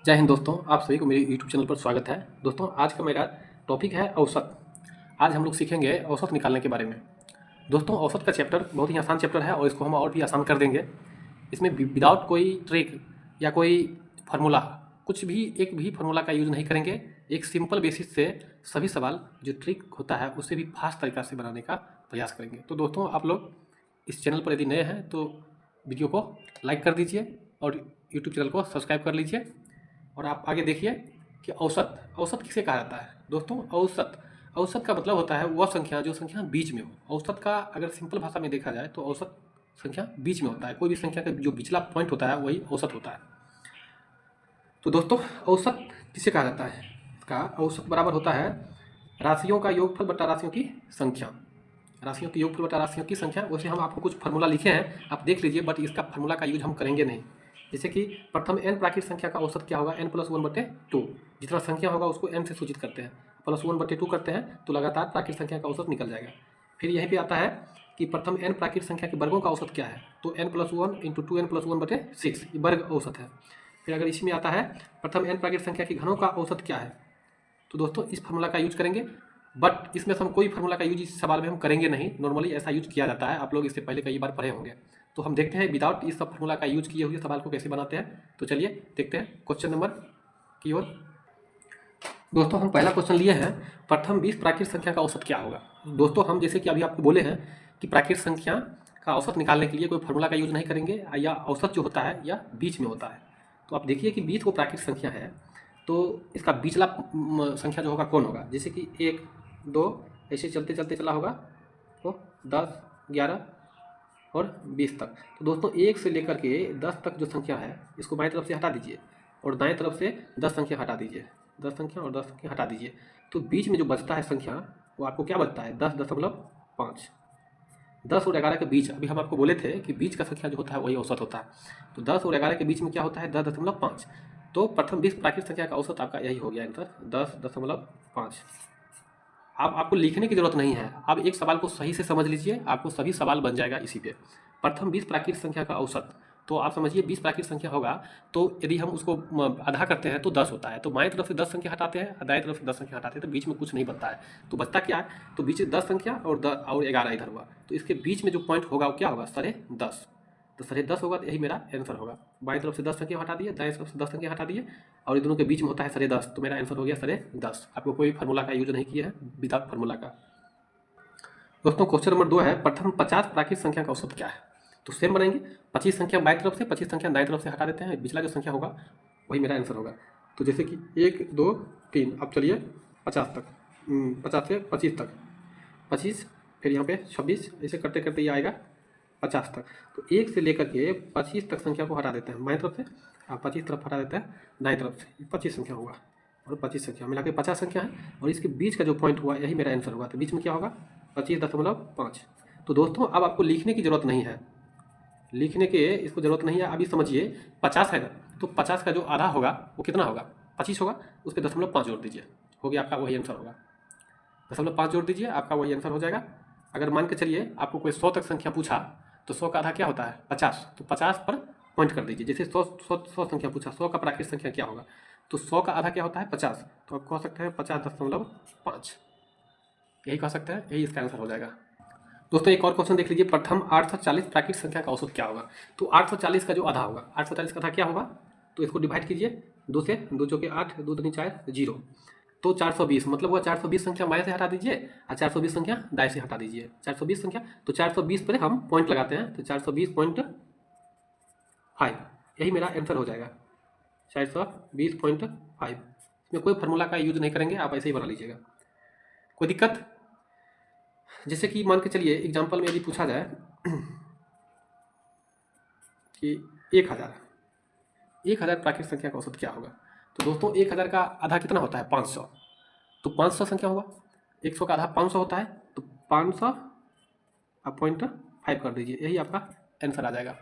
जय हिंद दोस्तों, आप सभी को मेरे YouTube चैनल पर स्वागत है। दोस्तों, आज का मेरा टॉपिक है औसत। आज हम लोग सीखेंगे औसत निकालने के बारे में। दोस्तों, औसत का चैप्टर बहुत ही आसान चैप्टर है और इसको हम और भी आसान कर देंगे। इसमें विदाउट कोई ट्रिक या कोई फार्मूला, कुछ भी एक भी फार्मूला का यूज़ नहीं करेंगे। एक सिंपल बेसिस से सभी सवाल जो ट्रिक होता है उससे भी फास्ट तरीक़ा से बनाने का प्रयास करेंगे। तो दोस्तों, आप लोग इस चैनल पर यदि नए हैं तो वीडियो को लाइक कर दीजिए और यूट्यूब चैनल को सब्सक्राइब कर लीजिए। और आप आगे देखिए कि औसत औसत किसे कहा जाता है। दोस्तों, औसत का मतलब होता है वह संख्या जो संख्या बीच में हो। औसत का अगर सिंपल भाषा में देखा जाए तो औसत संख्या बीच में होता है। कोई भी संख्या का जो पिछला पॉइंट होता है वही औसत होता है। तो दोस्तों, औसत किसे कहा जाता है? इसका औसत बराबर होता है राशियों का योगफल बटा राशियों की संख्या। राशियों की योगफल बटा राशियों की संख्या। वैसे हम आपको कुछ फार्मूला लिखे हैं, आप देख लीजिए, बट इसका फार्मूला का यूज हम करेंगे नहीं। जैसे कि प्रथम n प्राकृत संख्या का औसत क्या होगा? n+1/2। जितना संख्या होगा उसको n से सूचित करते हैं, +1/2 करते हैं तो लगातार प्राकृत संख्या का औसत निकल जाएगा। फिर यहीं पे आता है कि प्रथम n प्राकृत संख्या के वर्गों का औसत क्या है? तो n+1 × 2n+1/6 ये वर्ग औसत है। फिर अगर इसमें आता है प्रथम n प्राकृत संख्या के घनों का औसत क्या है? तो दोस्तों, इस फार्मूला का यूज करेंगे, बट इसमें से हम कोई फार्मूला का यूज इस सवाल में हम करेंगे नहीं। नॉर्मली ऐसा यूज किया जाता है, आप लोग इससे पहले कई बार पढ़े होंगे। तो हम देखते हैं विदाउट इस सब फार्मूला का यूज किए हुए सवाल को कैसे बनाते हैं। तो चलिए देखते हैं क्वेश्चन नंबर की ओर। दोस्तों, हम पहला क्वेश्चन लिए हैं, प्रथम 20 प्राकृत संख्या का औसत क्या होगा। दोस्तों, हम जैसे कि अभी आपको बोले हैं कि प्राकृत संख्या का औसत निकालने के लिए कोई फार्मूला का यूज नहीं करेंगे, या औसत जो होता है या बीच में होता है। तो आप देखिए कि 20 को प्राकृत संख्या है तो इसका बीचला संख्या जो होगा कौन होगा? जैसे कि 1 2 ऐसे चलते चलते चला होगा तो 10 11 और 20 तक। तो दोस्तों, 1 से लेकर के 10 तक जो संख्या है इसको बाएं तरफ से हटा दीजिए और दाएं तरफ से 10 संख्या हटा दीजिए। 10 संख्या और 10 संख्या हटा दीजिए तो बीच में जो बचता है संख्या वो आपको क्या बचता है? 10.5। 10 और 11 के बीच, अभी हम आपको बोले थे कि बीच का संख्या जो होता है वही औसत होता है। तो 10 और 11 के बीच में क्या होता है? 10.5। तो प्रथम 20 प्राकृत संख्या का औसत आपका यही हो गया आंसर, 10.5। अब आपको लिखने की जरूरत नहीं है, आप एक सवाल को सही से समझ लीजिए, आपको सभी सवाल बन जाएगा इसी पे। प्रथम 20 प्राकृत संख्या का औसत, तो आप समझिए 20 प्राकृत संख्या होगा तो यदि हम उसको आधा करते हैं तो 10 होता है। तो बाएं तरफ से 10 संख्या हटाते हैं, दाएं तरफ से 10 संख्या हटाते हैं, तो बीच में कुछ नहीं बनता है। तो बचता क्या है? तो बीच में 10 संख्या और 11 इधर हुआ, तो इसके बीच में जो पॉइंट होगा वो क्या होगा? 10.5। तो 10.5 होगा, तो यही मेरा आंसर होगा। बाएं तरफ से 10 संख्या हटा दिए, दाएं तरफ से 10 संख्या हटा दिए और इन दोनों के बीच में होता है 10.5, तो मेरा आंसर हो गया 10.5। आपको कोई फार्मूला का यूज नहीं किया है, विदाउट फार्मूला का। दोस्तों, क्वेश्चन नंबर 2 है, प्रथम 50 प्राकृत संख्या का औसत क्या है? तो सेम बनाएंगे, 25 संख्या बाएं तरफ से, 25 संख्या दाएं तरफ से हटा देते हैं, पिछला जो संख्या होगा वही मेरा आंसर होगा। तो जैसे कि 1 2 3, अब चलिए 50 तक, 50 से 25 तक, 25 फिर यहाँ पे 26, ऐसे करते करते ये आएगा 50 तक। तो 1 से लेकर के 25 तक संख्या को हटा देते हैं बाएं तरफ से, 25 तरफ हटा देते हैं दाएं तरफ से, 25 संख्या होगा और 25 संख्या मिला के 50 संख्या है और इसके बीच का जो पॉइंट हुआ यही मेरा आंसर होगा। तो बीच में क्या होगा? 25.5। तो दोस्तों, अब आपको लिखने की जरूरत नहीं है, लिखने के इसको जरूरत नहीं है। अभी समझिए 50 है ना, तो 50 का जो आधा होगा वो कितना होगा? 25 होगा, उस पर 0.5 जोड़ दीजिए, हो गया आपका वही आंसर होगा। 0.5 जोड़ दीजिए, आपका वही आंसर हो जाएगा। अगर मान के चलिए आपको कोई 100 तक संख्या पूछा तो 100 का आधा क्या होता है? 50। तो 50 पर पॉइंट कर दीजिए। जैसे 100 संख्या पूछा, 100 का प्राकृत संख्या क्या होगा? तो 100 का आधा क्या होता है? 50। तो आप कह सकते हैं 50.5, यही कह सकते हैं, यही इसका आंसर हो जाएगा। दोस्तों, एक और क्वेश्चन देख लीजिए, प्रथम 840 प्राकृत संख्या का औसत क्या होगा? तो 840 का जो आधा होगा, 840 का आधा क्या होगा? तो इसको डिवाइड कीजिए 2 से, 2 चौके 8, 2 दूनी 4, 0। तो 420, मतलब वह 420 संख्या बाएं से हटा दीजिए और 420 संख्या दाएं से हटा दीजिए। 420 संख्या, तो 420 पर हम पॉइंट लगाते हैं, तो 420.5 यही मेरा आंसर हो जाएगा, 420.5। इसमें कोई फार्मूला का यूज नहीं करेंगे, आप ऐसे ही बना लीजिएगा। कोई दिक्कत? जैसे कि मान के चलिए एग्जाम्पल में यदि पूछा जाए कि 1000 प्राकृत संख्या का औसत क्या होगा? तो दोस्तों, 1000 का आधा कितना होता है? 500। तो 500 संख्या होगा, 100 का आधा 500 होता है, तो 500 आप 0.5 कर दीजिए, यही आपका आंसर आ जाएगा।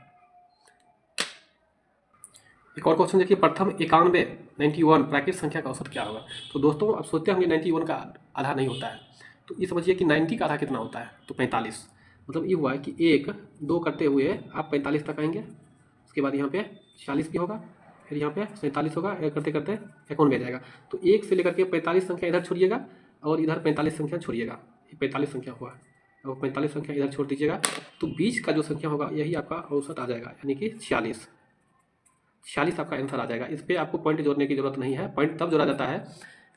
एक और क्वेश्चन देखिए, प्रथम 91 प्राकृत संख्या का औसत क्या होगा? तो दोस्तों, आप सोचते होंगे 91 का आधा नहीं होता है, तो ये समझिए कि 90 का आधा कितना होता है? तो 45। मतलब ये हुआ है कि 1 2 करते हुए आप 45 तक आएंगे, उसके बाद यहाँ पे 40 भी होगा, फिर यहाँ पे 47 होगा, ऐड करते करते 51 में आ जाएगा। तो 1 से लेकर के 45 संख्या इधर छोड़िएगा और इधर 45 संख्या छोड़िएगा, ये 45 संख्या हुआ और 45 संख्या इधर छोड़ दीजिएगा। तो बीच का जो संख्या होगा यही आपका औसत आ जाएगा, यानी कि 46 आपका आंसर आ जाएगा। इस पर आपको पॉइंट जोड़ने की जरूरत नहीं है। पॉइंट तब जोड़ा जाता है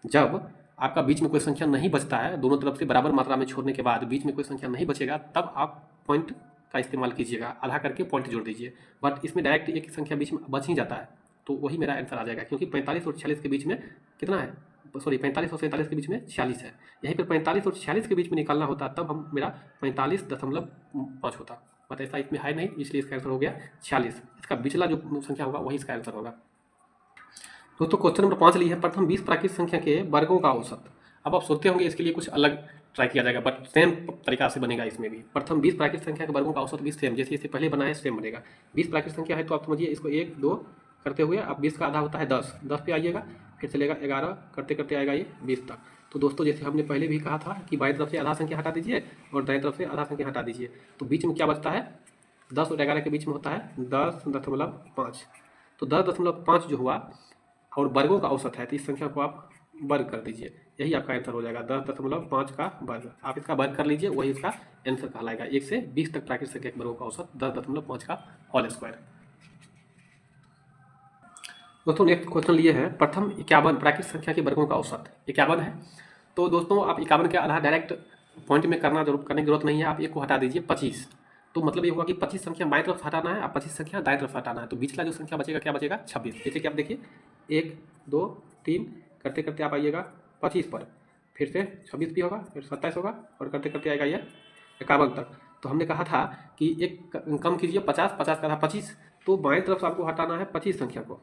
जब आपका बीच में कोई संख्या नहीं बचता है, दोनों तरफ से बराबर मात्रा में छोड़ने के बाद बीच में कोई संख्या नहीं बचेगा, तब आप पॉइंट का इस्तेमाल कीजिएगा, आधा करके पॉइंट जोड़ दीजिए। बट इसमें डायरेक्ट एक संख्या बीच में बच ही जाता है, तो वही मेरा आंसर आ जाएगा, क्योंकि 45 और 46 के बीच में कितना है, सॉरी 45 और 47 के बीच में 46 है। यहीं पर 45 और 46 के बीच में निकालना होता, तब हम मेरा 45.5 होता, बट ऐसा इसमें है नहीं, इसलिए इसका आंसर हो गया 46। इसका पिछला जो संख्या होगा वही इसका आंसर होगा। दोस्तों क्वेश्चन नंबर 5 लिए है, प्रथम 20 प्राकृत संख्या के वर्गों का औसत। अब आप सोचते होंगे इसके लिए कुछ अलग ट्राई किया जाएगा, बट सेम तरीका से बनेगा इसमें भी। प्रथम 20 प्राकृत संख्या के वर्गों का औसत भी सेम, जैसे इसे पहले बनाया सेम बनेगा। 20 प्राकृत संख्या है तो आप समझिए इसको 1 2 करते हुए आप 20 का आधा होता है 10 पे आइएगा, फिर चलेगा 11 करते करते आएगा ये 20 तक। तो दोस्तों जैसे हमने पहले भी कहा था कि बाईं तरफ से आधा संख्या हटा दीजिए और दाईं तरफ से आधा संख्या हटा दीजिए, तो बीच में क्या बचता है, 10 और 11 के बीच में होता है 10.5। तो 10.5 जो हुआ और वर्गों का औसत है, तो इस संख्या को आप वर्ग कर दीजिए, यही आपका आंसर हो जाएगा 10.5 का वर्ग। आप इसका वर्ग कर लीजिए, वही इसका आंसर कहलाएगा। 1 से 20 तक प्राकृत संख्या के वर्गों का औसत 10.5 का होल स्क्वायर। दोस्तों नेक्स्ट क्वेश्चन लिए है, प्रथम 51 प्राकृत संख्या के वर्गों का औसत 51 है। तो दोस्तों आप 51 के आधा डायरेक्ट पॉइंट में करने की जरूरत नहीं है, आप एक को हटा दीजिए 25। तो मतलब ये होगा कि 25 संख्या बाईं तरफ हटाना है, आप 25 संख्या दाईं तरफ हटाना है, तो बीचला जो संख्या बचेगा क्या बचेगा 26। जैसे कि आप देखिए 1 2 3 करते करते आप आइएगा 25 पर, फिर से 26 भी होगा, फिर 27 होगा और करते करते आएगा ये 51 तक। तो हमने कहा था कि एक कम कीजिए 50 का आधा 25, तो बाईं तरफ से आपको हटाना है 25 संख्या को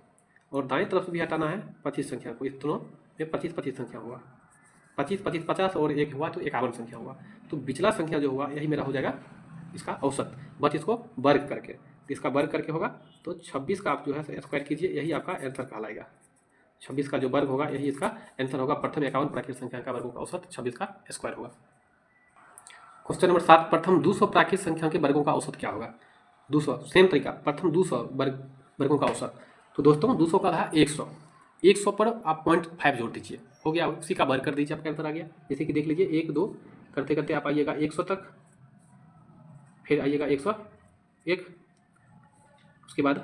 और दाईं तरफ से भी हटाना है 25 संख्या को। इस दोनों में 25 संख्या हुआ, 25 25 50 और एक हुआ तो 51 संख्या हुआ। तो पिछला संख्या जो हुआ यही मेरा हो जाएगा इसका औसत, बस इसको वर्ग करके, इसका वर्ग करके होगा तो 26 का आप जो है स्क्वायर कीजिए, यही आपका आंसर कहलाएगा। 26 का जो वर्ग होगा यही इसका आंसर होगा। प्रथम 51 प्राकृत संख्या का वर्गों का औसत 26 का स्क्वायर होगा। क्वेश्चन नंबर 7, प्रथम 200 प्राकृत संख्या के वर्गों का औसत क्या होगा। 200 सेम तरीका, प्रथम 200 वर्गों का औसत। तो दोस्तों 200 का था 100 पर आप 0.5 जोड़ दीजिए, हो गया, उसी का वर्ग कर दीजिए, आपका आंसर आ गया। जैसे कि देख लीजिए 1 2 करते करते आप आइएगा 100 तक, फिर आइएगा 101, उसके बाद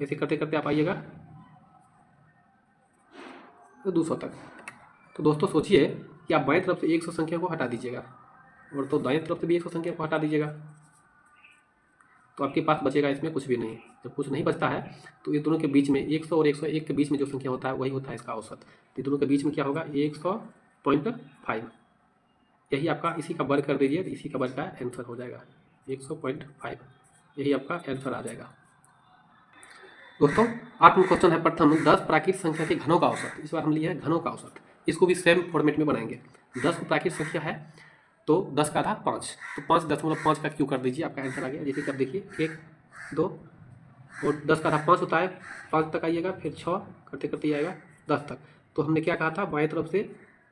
ऐसे करते करते आप आइएगा 200 तक। तो दोस्तों सोचिए कि आप बाएं तरफ से 100 संख्या को हटा दीजिएगा और तो दाएं तरफ से भी 100 संख्या को हटा दीजिएगा, तो आपके पास बचेगा इसमें कुछ भी नहीं। जब कुछ नहीं बचता है तो इस दोनों के बीच में 100 और 101 के बीच में जो संख्या होता है वही होता है इसका औसत। तो इस दोनों के बीच में क्या होगा 100.5, यही आपका, इसी का वर्ग कर दीजिए, इसी का वर्ग का आंसर हो जाएगा 100.5, यही आपका आंसर आ जाएगा। दोस्तों 8वां क्वेश्चन है, प्रथम 10 प्राकृत संख्या के घनों का औसत। इस बार हम लिए हैं घनों का औसत, इसको भी सेम फॉर्मेट में बनाएंगे। 10 प्राकृत संख्या है तो 10 का आधा 5, तो 5.5 का क्यू कर दीजिए, आपका आंसर आ गया। जैसे कि आप देखिए 1 2 और 10 का आधा 5 होता है, 5 तक आइएगा, फिर 6 करते करते आएगा 10 तक। तो हमने क्या कहा था, बाएं तरफ से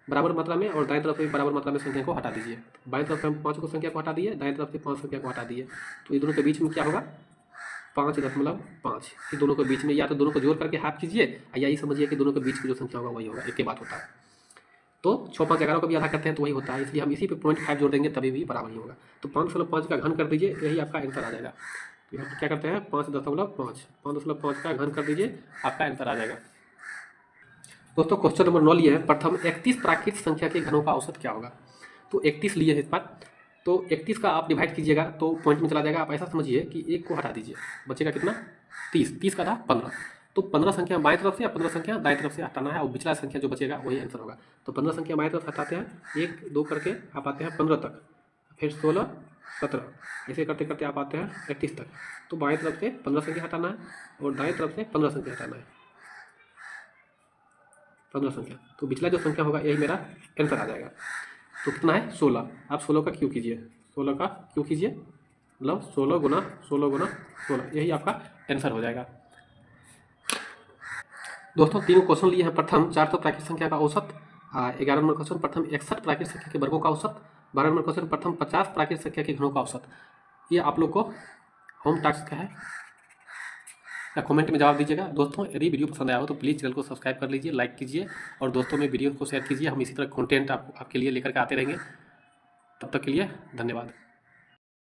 बराबर मात्रा में और दाएं तरफ से बराबर मात्रा में संख्या को हटा दीजिए। बाएं तरफ से हम 5 को संख्या को हटा दिए, दाएं तरफ से 5 संख्या को हटा दिए, तो ये दोनों के बीच में क्या होगा 5.5। ये दोनों के बीच में या तो दोनों को जोड़ करके हाफ कीजिए या ये समझिए कि दोनों के बीच की जो संख्या होगा वही होगा, एक के बाद होता है। तो 6 5 11 को भी आधा करते हैं तो वही होता है, इसलिए हम इसी पे 0.5 जोड़ देंगे तभी भी बराबर ही होगा। तो 5.5 का घन कर दीजिए, यही आपका आंसर आ जाएगा। तो यहाँ क्या करते हैं 5.5 का घन कर दीजिए, आपका आंसर आ जाएगा। दोस्तों क्वेश्चन नंबर 9 लिए है, प्रथम 31 प्राकृत संख्या के घनों का औसत क्या होगा। तो 31 लिए है इस पर, तो 31 का आप डिवाइड कीजिएगा तो पॉइंट में चला जाएगा। आप ऐसा समझिए कि 1 को हटा दीजिए, बचेगा कितना 30 का था 15, तो 15 संख्या बाएं तरफ से या 15 संख्या दाएं तरफ से हटाना है और पिछला संख्या जो बचेगा वही आंसर होगा। तो 15 संख्या बाएं तरफ हटाते हैं, 1 2 करके आप आते हैं 15 तक, फिर 16 17, ऐसे करते करते आप आते हैं 31 तक। तो बाएं तरफ से 15 संख्या हटाना है और दाएं तरफ से 15 संख्या हटाना है, 15 संख्या। तो पिछला जो संख्या होगा यही मेरा आंसर आ जाएगा। तो कितना है 16, आप 16 का क्यू कीजिए, 16 का क्यू कीजिए, मतलब 16 गुना 16, यही आपका आंसर हो जाएगा। दोस्तों 3 क्वेश्चन लिए हैं, प्रथम 400 प्राकृत संख्या का औसत, 11 नंबर क्वेश्चन प्रथम 61 प्राकृत संख्या के वर्गों का औसत, 12 नंबर क्वेश्चन प्रथम 50 प्राकृत संख्या के घनों का औसत। ये आप लोग को होम टास्क का है, या कमेंट में जवाब दीजिएगा। दोस्तों यदि वीडियो पसंद आया हो तो प्लीज़ चैनल को सब्सक्राइब कर लीजिए, लाइक कीजिए और दोस्तों में वीडियो को शेयर कीजिए। हम इसी तरह कंटेंट आपके लिए लेकर के आते रहेंगे। तब तक के लिए धन्यवाद।